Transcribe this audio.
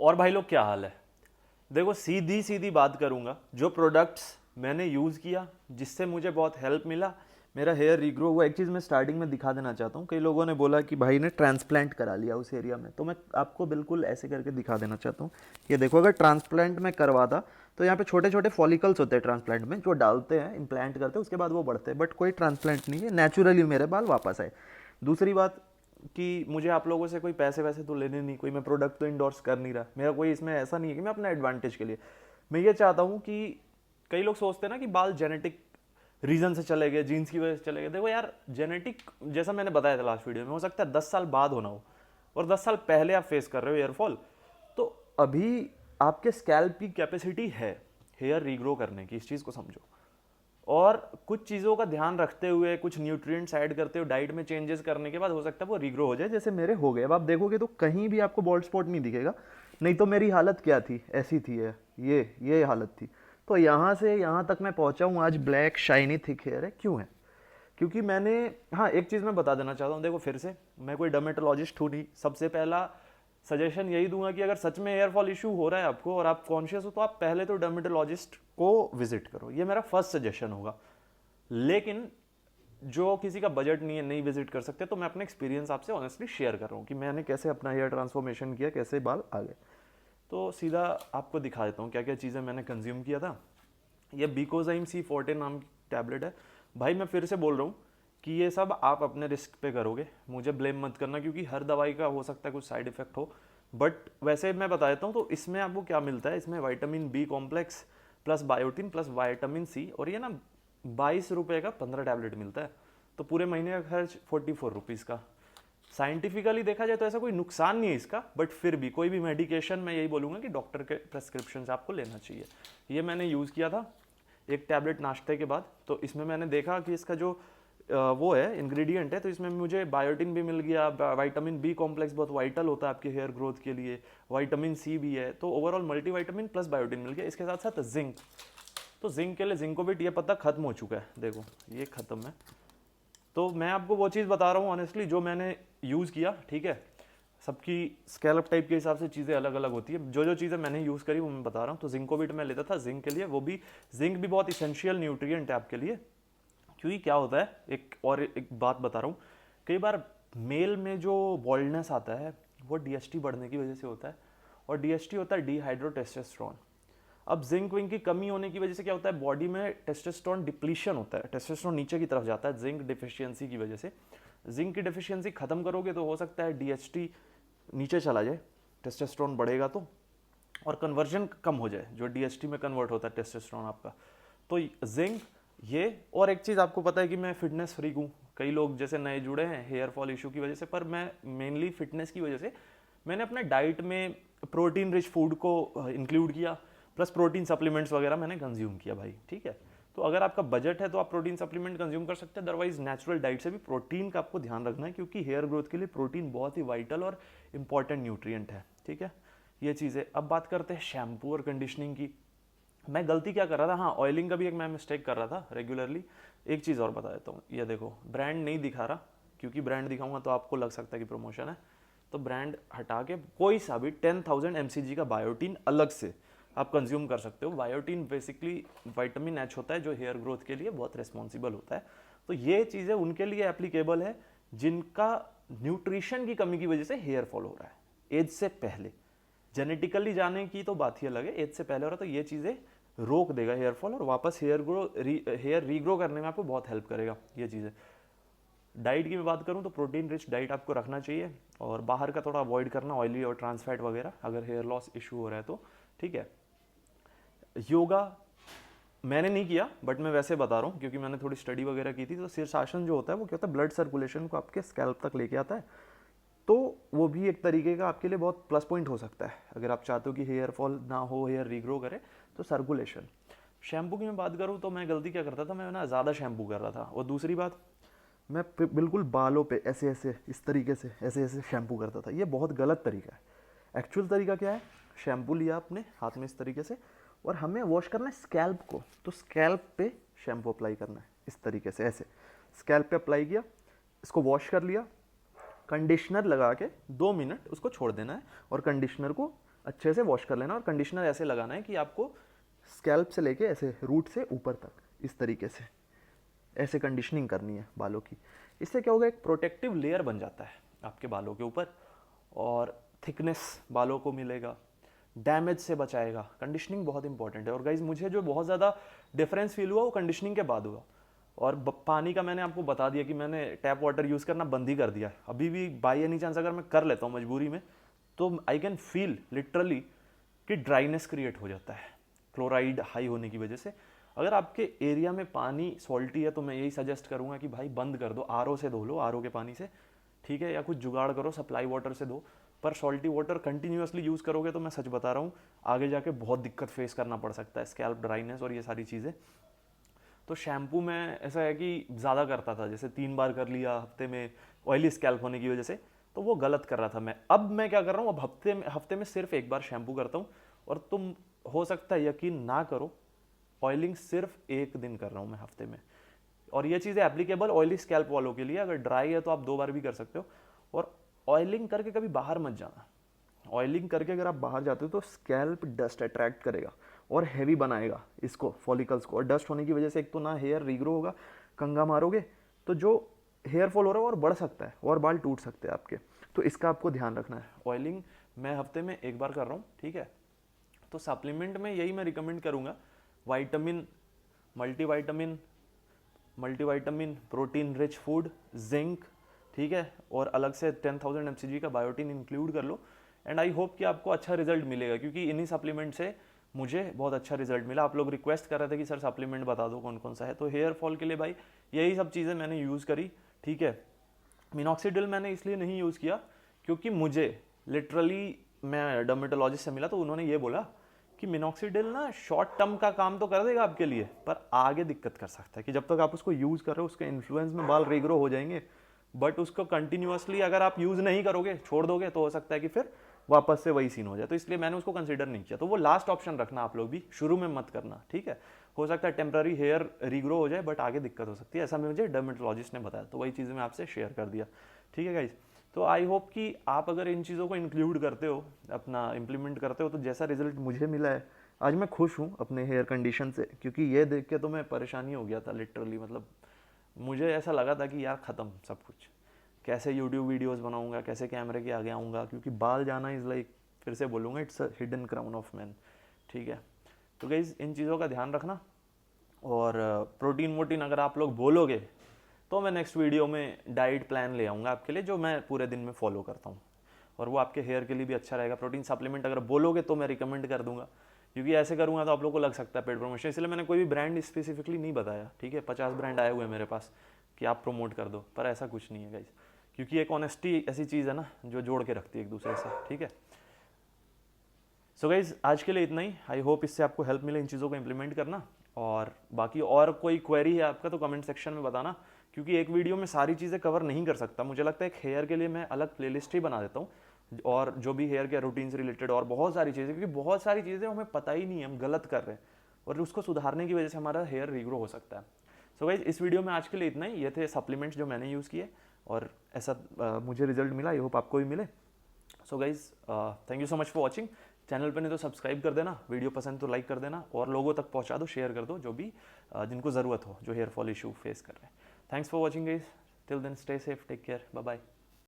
और भाई लोग क्या हाल है? देखो, सीधी सीधी बात करूंगा, जो प्रोडक्ट्स मैंने यूज़ किया जिससे मुझे बहुत हेल्प मिला, मेरा हेयर रीग्रो हुआ। एक चीज़ मैं स्टार्टिंग में दिखा देना चाहता हूँ। कई लोगों ने बोला कि भाई ने ट्रांसप्लांट करा लिया उस एरिया में, तो मैं आपको बिल्कुल ऐसे करके दिखा देना चाहता हूँ। ये देखो, अगर ट्रांसप्लांट में करवाता तो यहाँ पे छोटे छोटे फॉलिकल्स होते हैं ट्रांसप्लांट में, जो डालते हैं, इम्प्लांट करते हैं, उसके बाद वो बढ़ते हैं। बट कोई ट्रांसप्लांट नहीं है, नेचुरली मेरे बाल वापस आए। दूसरी बात कि मुझे आप लोगों से कोई पैसे वैसे तो लेने नहीं, कोई मैं प्रोडक्ट तो इंडोर्स कर नहीं रहा, मेरा कोई इसमें ऐसा नहीं है कि मैं अपना एडवांटेज के लिए। मैं ये चाहता हूँ कि कई लोग सोचते हैं ना कि बाल जेनेटिक रीजन से चले गए, जीन्स की वजह से चले गए। देखो यार, जेनेटिक जैसा मैंने बताया था लास्ट वीडियो में, हो सकता है 10 साल बाद होना हो, और 10 साल पहले आप फेस कर रहे हो एयरफॉल, तो अभी आपके स्कैल्प की कैपेसिटी है हेयर रीग्रो करने की, इस चीज़ को समझो। और कुछ चीज़ों का ध्यान रखते हुए, कुछ न्यूट्रिएंट्स ऐड करते हुए, डाइट में चेंजेस करने के बाद हो सकता है वो रीग्रो हो जाए, जैसे मेरे हो गए। अब आप देखोगे तो कहीं भी आपको बॉल्ड स्पॉट नहीं दिखेगा। नहीं तो मेरी हालत क्या थी, ऐसी थी है, ये हालत थी। तो यहाँ से यहाँ तक मैं पहुँचा हूँ आज, ब्लैक शाइनी थिक हेयर है। क्यों है? क्योंकि मैंने, हाँ, एक चीज़ मैं बता देना चाहता हूँ। देखो, फिर से मैं कोई डर्मेटोलॉजिस्ट हूँ नहीं। सबसे पहला सजेशन यही दूंगा कि अगर सच में एयरफॉल इशू हो रहा है आपको और आप कॉन्शियस हो, तो आप पहले तो डर्मेटोलॉजिस्ट को विजिट करो। ये मेरा फर्स्ट सजेशन होगा। लेकिन जो किसी का बजट नहीं है, नहीं विजिट कर सकते, तो मैं अपना एक्सपीरियंस आपसे ऑनेस्टली शेयर कर रहा हूँ कि मैंने कैसे अपना हेयर ट्रांसफॉर्मेशन किया, कैसे बाल आ गए। तो सीधा आपको दिखा देता हूँ क्या क्या चीज़ें मैंने कंज्यूम किया था। ये बीकोजाइम C14 नाम की टैबलेट है। भाई मैं फिर से बोल रहा हूँ कि ये सब आप अपने रिस्क पे करोगे, मुझे ब्लेम मत करना, क्योंकि हर दवाई का हो सकता है कुछ साइड इफेक्ट हो। बट वैसे मैं बता देता हूँ, तो इसमें आपको क्या मिलता है, इसमें vitamin B complex plus biotin plus vitamin C, और ये ना 22 रुपये का 15 टैबलेट मिलता है। तो पूरे महीने का खर्च 44 रुपीज़ का। साइंटिफिकली देखा जाए तो ऐसा कोई नुकसान नहीं है इसका, बट फिर भी कोई भी मेडिकेशन मैं यही बोलूँगा कि डॉक्टर के प्रेस्क्रिप्शन से आपको लेना चाहिए। ये मैंने यूज़ किया था एक टैबलेट नाश्ते के बाद। तो इसमें मैंने देखा कि इसका जो वो है इंग्रेडिएंट है, तो इसमें मुझे बायोटिन भी मिल गया, विटामिन बी कॉम्प्लेक्स बहुत वाइटल होता है आपके हेयर ग्रोथ के लिए, विटामिन सी भी है, तो ओवरऑल मल्टीविटामिन प्लस बायोटिन मिल गया। इसके साथ साथ जिंक, तो जिंक के लिए जिंकोविट, ये पता खत्म हो चुका है, देखो ये खत्म है। तो मैं आपको वो चीज़ बता रहा हूँ ऑनेस्टली जो मैंने यूज़ किया, ठीक है। सबकी स्कैल्प टाइप के हिसाब से चीज़ें अलग अलग होती है, जो जो चीज़ें मैंने यूज़ करी वो मैं बता रहा हूँ। तो जिंकोविट मैं लेता था जिंक के लिए, वो भी जिंक भी बहुत इसेंशियल न्यूट्रिएंट है आपके लिए। क्योंकि क्या होता है, एक बात बता रहा हूँ, कई बार मेल में जो बॉल्डनेस आता है वो डीएसटी बढ़ने की वजह से होता है, और डीएसटी होता है डिहाइड्रोटेस्टोस्टेरोन। अब जिंक विंक की कमी होने की वजह से क्या होता है, बॉडी में टेस्टोस्टेरोन डिप्लीशन होता है, टेस्टोस्टेरोन नीचे की तरफ जाता है जिंक डिफिशियंसी की वजह से। जिंक की डिफिशियंसी खत्म करोगे तो हो सकता है डीएचटी नीचे चला जाए, टेस्टोस्टेरोन बढ़ेगा तो, और कन्वर्जन कम हो जाए, जो डीएचटी में कन्वर्ट होता है टेस्टोस्टेरोन आपका। तो जिंक ये, और एक चीज़ आपको पता है कि मैं फिटनेस फ्रीक हूँ। कई लोग जैसे नए जुड़े हैं हेयर फॉल इशू की वजह से, पर मैं मेनली फिटनेस की वजह से मैंने अपने डाइट में प्रोटीन रिच फूड को इंक्लूड किया, प्लस प्रोटीन सप्लीमेंट्स वगैरह मैंने कंज्यूम किया भाई, ठीक है। तो अगर आपका बजट है तो आप प्रोटीन सप्लीमेंट कंज्यूम कर सकते हैं, अदरवाइज नेचुरल डाइट से भी प्रोटीन का आपको ध्यान रखना है, क्योंकि हेयर ग्रोथ के लिए प्रोटीन बहुत ही वाइटल और इंपॉर्टेंट न्यूट्रिएंट है, ठीक है। ये चीज़ें। अब बात करते हैं शैम्पू और कंडीशनिंग की। मैं गलती क्या कर रहा था, हाँ, ऑयलिंग का भी एक मैं मिस्टेक कर रहा था रेगुलरली। एक चीज़ और बता देता हूँ, ये देखो ब्रांड नहीं दिखा रहा, क्योंकि ब्रांड दिखाऊंगा तो आपको लग सकता है कि प्रमोशन है। तो ब्रांड हटा के कोई सा भी 10,000 mcg का बायोटीन अलग से आप कंज्यूम कर सकते हो। बायोटीन बेसिकली विटामिन एच होता है, जो हेयर ग्रोथ के लिए बहुत रिस्पॉन्सिबल होता है। तो ये चीज़ें उनके लिए एप्लीकेबल है जिनका न्यूट्रिशन की कमी की वजह से हेयर फॉल हो रहा है एज से पहले। जेनेटिकली जाने की तो बात ही अलग है, एज से पहले हो रहा है, तो ये चीज़ें रोक देगा हेयर फॉल, और वापस हेयर रीग्रो करने में आपको बहुत हेल्प करेगा ये चीज़ें। डाइट की मैं बात करूँ तो प्रोटीन रिच डाइट आपको रखना चाहिए, और बाहर का थोड़ा अवॉइड करना, ऑयली और ट्रांस फैट वगैरह, अगर हेयर लॉस इशू हो रहा है तो, ठीक है। योगा मैंने नहीं किया, बट मैं वैसे बता रहा हूँ क्योंकि मैंने थोड़ी स्टडी वगैरह की थी। तो शीर्षासन जो होता है वो क्या होता है, ब्लड सर्कुलेशन को आपके स्कैल्प तक लेके आता है। तो वो भी एक तरीके का आपके लिए बहुत प्लस पॉइंट हो सकता है, अगर आप चाहते हो कि हेयर फॉल ना हो, हेयर रीग्रो करे। तो सर्कुलेशन। शैम्पू की मैं बात करूँ तो मैं गलती क्या करता था, मैं ना ज़्यादा शैम्पू कर रहा था। और दूसरी बात, मैं बिल्कुल बालों पे ऐसे ऐसे इस तरीके से ऐसे ऐसे शैम्पू करता था। ये बहुत गलत तरीका है। एक्चुअल तरीका क्या है, शैम्पू लिया आपने हाथ में इस तरीके से, और हमें वॉश करना है स्कैल्प को। तो स्कैल्प पे शैम्पू अप्लाई करना है इस तरीके से, ऐसे स्कैल्प पे अप्लाई किया, इसको वॉश कर लिया, कंडीशनर लगा के 2 मिनट उसको छोड़ देना है, और कंडीशनर को अच्छे से वॉश कर लेना और कंडीशनर ऐसे लगाना है कि आपको स्कैल्प से लेके ऐसे रूट से ऊपर तक इस तरीके से ऐसे कंडीशनिंग करनी है बालों की। इससे क्या होगा, एक प्रोटेक्टिव लेयर बन जाता है आपके बालों के ऊपर और थिकनेस बालों को मिलेगा, डैमेज से बचाएगा। कंडीशनिंग बहुत इंपॉर्टेंट है। और गाइज मुझे जो बहुत ज़्यादा डिफरेंस फील हुआ वो कंडीशनिंग के बाद हुआ। और पानी का मैंने आपको बता दिया कि मैंने टैप वाटर यूज़ करना बंद ही कर दिया है। अभी भी बाई एनी चांस अगर मैं कर लेता हूँ मजबूरी में, तो आई कैन फील लिटरली कि ड्राइनेस क्रिएट हो जाता है क्लोराइड हाई होने की वजह से। अगर आपके एरिया में पानी सॉल्टी है तो मैं यही सजेस्ट करूंगा कि भाई बंद कर दो, आरओ से धो लो, आरओ के पानी से, ठीक है, या कुछ जुगाड़ करो, सप्लाई वाटर से धो। पर सॉल्टी वाटर कंटिन्यूसली यूज़ करोगे तो मैं सच बता रहा हूँ आगे जाके बहुत दिक्कत फेस करना पड़ सकता है, स्कैल्प ड्राइनेस और ये सारी चीज़ें। तो शैम्पू में ऐसा है कि ज़्यादा करता था, जैसे 3 बार कर लिया हफ्ते में, ऑयली स्कैल्प होने की वजह से, तो वो गलत कर रहा था मैं। अब मैं क्या कर रहा हूँ, अब हफ्ते में सिर्फ एक बार शैम्पू करता हूँ। और तुम हो सकता है यकीन ना करो, ऑयलिंग सिर्फ एक दिन कर रहा हूँ मैं हफ्ते में। और ये चीज़ें एप्लीकेबल ऑयली स्कैल्प वालों के लिए, अगर ड्राई है तो आप 2 बार भी कर सकते हो। और ऑयलिंग करके कभी बाहर मत जाना। ऑयलिंग करके अगर आप बाहर जाते हो तो स्कैल्प डस्ट अट्रैक्ट करेगा और हैवी बनाएगा इसको, फॉलिकल्स को। और डस्ट होने की वजह से एक तो ना हेयर रीग्रो होगा, कंघा मारोगे तो जो हेयर फॉल हो रहा है और बढ़ सकता है और बाल टूट सकते हैं आपके। तो इसका आपको ध्यान रखना है। ऑयलिंग मैं हफ्ते में एक बार कर रहा हूँ, ठीक है। तो सप्लीमेंट में यही मैं रिकमेंड करूँगा, vitamin, multivitamin, protein rich food, zinc, ठीक है, और अलग से 10,000 mcg का बायोटिन इंक्लूड कर लो। एंड आई होप कि आपको अच्छा रिजल्ट मिलेगा, क्योंकि इन्हीं सप्लीमेंट से मुझे बहुत अच्छा रिजल्ट मिला। आप लोग रिक्वेस्ट कर रहे थे कि सर सप्लीमेंट बता दो कौन कौन सा है, तो हेयर फॉल के लिए भाई यही सब चीज़ें मैंने यूज़ करी, ठीक है। मिनॉक्सिडिल मैंने इसलिए नहीं यूज़ किया क्योंकि मुझे लिटरली, मैं डर्मेटोलॉजिस्ट से मिला तो उन्होंने ये बोला कि मिनॉक्सिडिल ना शॉर्ट टर्म का काम तो कर देगा आपके लिए, पर आगे दिक्कत कर सकता है कि जब तक आप उसको यूज़ कर रहे हो उसके इन्फ्लुएंस में बाल रीग्रो हो जाएंगे। बट उसको कंटिन्यूअसली अगर आप यूज़ नहीं करोगे, छोड़ दोगे, तो हो सकता है कि फिर वापस से वही सीन हो जाए। तो इसलिए मैंने उसको कंसिडर नहीं किया। तो वो लास्ट ऑप्शन रखना आप लोग भी, शुरू में मत करना, ठीक है। हो सकता है टेम्पररी हेयर रीग्रो हो जाए बट आगे दिक्कत हो सकती है, ऐसा मुझे डर्मेटोलॉजिस्ट ने बताया। तो वही चीज़ें मैं आपसे शेयर कर दिया, ठीक है गाइज। तो आई होप कि आप अगर इन चीज़ों को इंक्लूड करते हो, अपना इम्प्लीमेंट करते हो, तो जैसा रिजल्ट मुझे मिला है आज मैं खुश हूँ अपने हेयर कंडीशन से। क्योंकि ये देख के तो मैं परेशानी हो गया था लिटरली, मतलब मुझे ऐसा लगा था कि यार ख़त्म सब कुछ, कैसे यूट्यूब वीडियोस बनाऊंगा, कैसे कैमरे के आगे आऊँगा, क्योंकि बाल जाना इज़ लाइक, फिर से बोलूँगा, it's a hidden crown of man, ठीक है। तो गाइज इन चीज़ों का ध्यान रखना। और प्रोटीन वोटीन अगर आप लोग बोलोगे तो मैं नेक्स्ट वीडियो में डाइट प्लान ले आऊँगा आपके लिए, जो मैं पूरे दिन में फॉलो करता हूँ, और वो आपके हेयर के लिए भी अच्छा रहेगा। प्रोटीन सप्लीमेंट अगर बोलोगे तो मैं रिकमेंड कर दूंगा, क्योंकि ऐसे करूँगा तो आप लोग को लग सकता है पेड प्रमोशन, इसलिए मैंने कोई भी ब्रांड स्पेसिफिकली नहीं बताया, ठीक है। 50 ब्रांड आए हुए हैं मेरे पास कि आप प्रमोट कर दो, पर ऐसा कुछ नहीं है गाइज, क्योंकि एक ऑनेस्टी ऐसी चीज़ है ना जो जोड़ के रखती है एक दूसरे से, ठीक है। सो गाइज आज के लिए इतना ही। आई होप इससे आपको हेल्प मिले इन चीज़ों को इम्प्लीमेंट करना। और बाकी और कोई क्वेरी है आपका तो कमेंट सेक्शन में बताना, क्योंकि एक वीडियो में सारी चीज़ें कवर नहीं कर सकता। मुझे लगता है एक हेयर के लिए मैं अलग प्लेलिस्ट ही बना देता हूँ, और जो भी हेयर के रूटीन से रिलेटेड और बहुत सारी चीज़ें, क्योंकि बहुत सारी चीज़ें हमें पता ही नहीं है, हम गलत कर रहे हैं, और उसको सुधारने की वजह से हमारा हेयर रीग्रो हो सकता है। सो गाइज इस वीडियो में आज के लिए इतना ही। ये थे सप्लीमेंट्स जो मैंने यूज़ किए और ऐसा मुझे रिजल्ट मिला। आई होप आपको भी मिले। So guys thank you so much for watching. Channel पर नहीं तो सब्सक्राइब कर देना, वीडियो पसंद तो लाइक कर देना, और लोगों तक पहुंचा दो, शेयर कर दो, जो भी जिनको ज़रूरत हो, जो हेयर फॉल इशू फेस कर रहे हैं। Thanks for watching guys, till then stay safe, take care, bye bye.